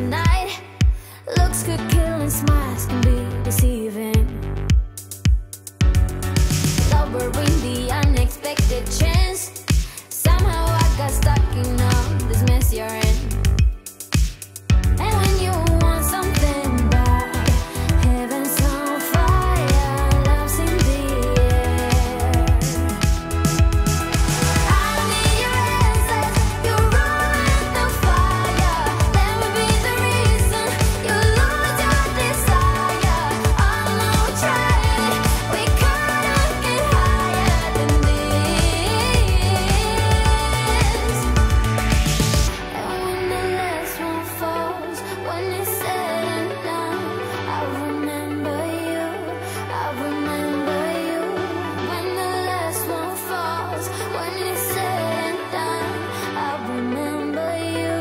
night. Looks could kill and smiles can be deceiving. Lowering the unexpected chance. Somehow I got stuck in all this mess you're in. And when you want something bad, heaven's on fire, love's in the air. I need your answers, you ruin the fire. Let me be the reason you lose your desire. I know we tried, we couldn't get higher than this. And when the last one falls, when it's said and done, I remember you, I remember you. When the last one falls, when it's said and done, I remember you.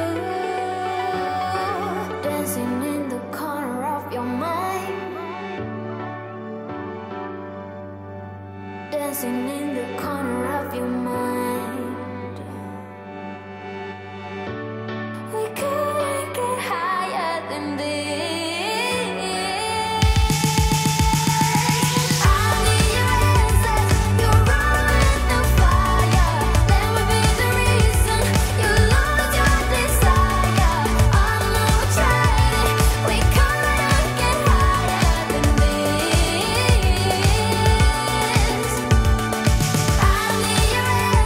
Dancing in the corner of your mind. Dancing in the corner of your mind. We couldn't get higher than this. I need your answers, you ruin the fire. Let me be the reason you lose your desire. I know we tried, we couldn't get higher than this. I need your answers,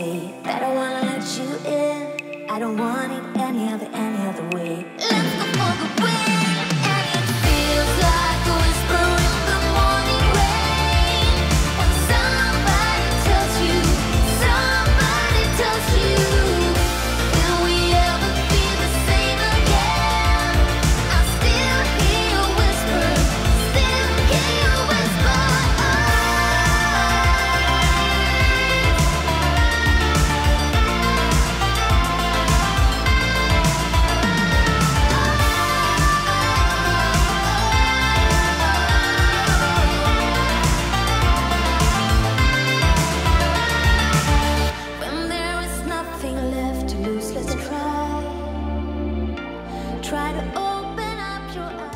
say that I wanna let you in. I don't want it any other way. Let's go for the win, and it feels like a whisper in the morning rain. When somebody tells you, will we ever be the same again? I still hear you whisper, still hear you whisper. When there is nothing left to lose, let's try to open up your eyes.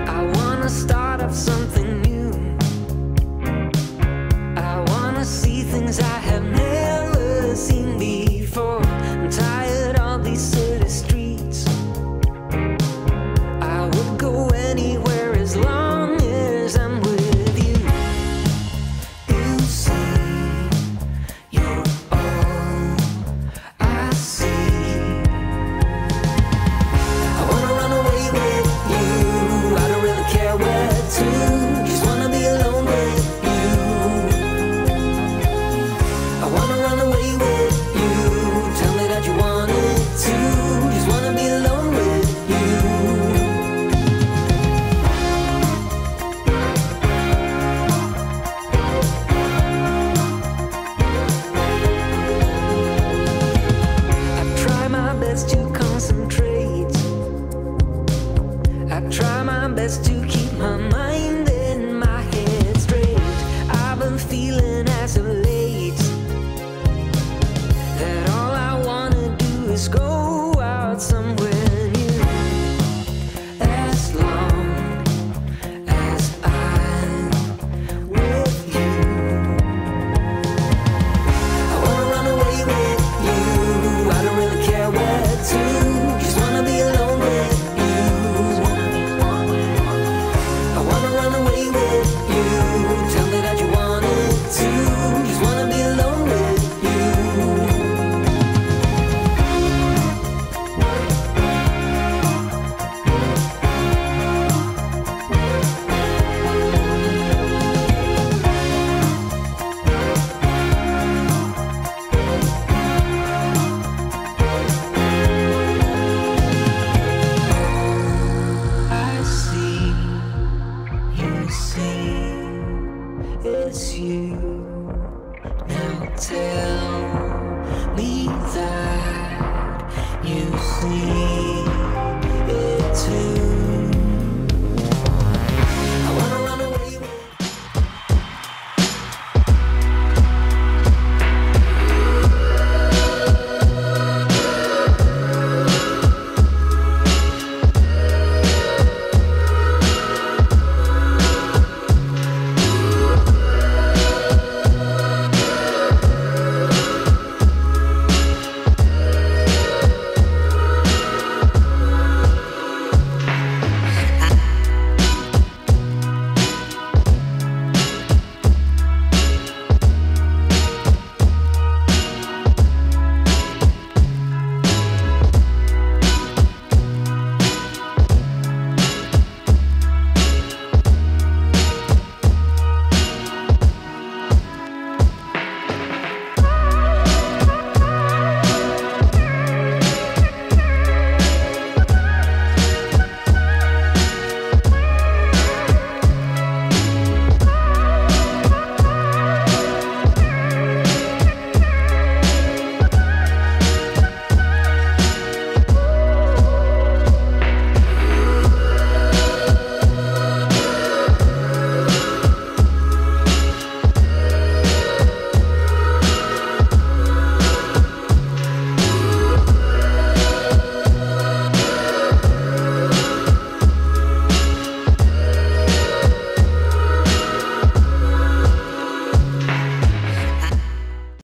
I wanna start up something new. I wanna see things I have never seen before. I'm tired of these city streets. I would go anywhere as long as I'm with you. You see, you're all I see. I wanna run away with you. I don't really care where to. Just wanna be alone with you. I wanna run away with you. Tell me that you want it too. Just wanna be alone with you. I try my best to concentrate. I try my best to keep my mind and my head straight. I've been feeling as of late that all I wanna do is go out somewhere new. As long as I'm with you, I wanna run away with you. I don't really care where to. Just wanna be alone with you. I wanna run away with you. Tell me that you want it too. Just wanna be alone with you. I see, you see, it's you. Now tell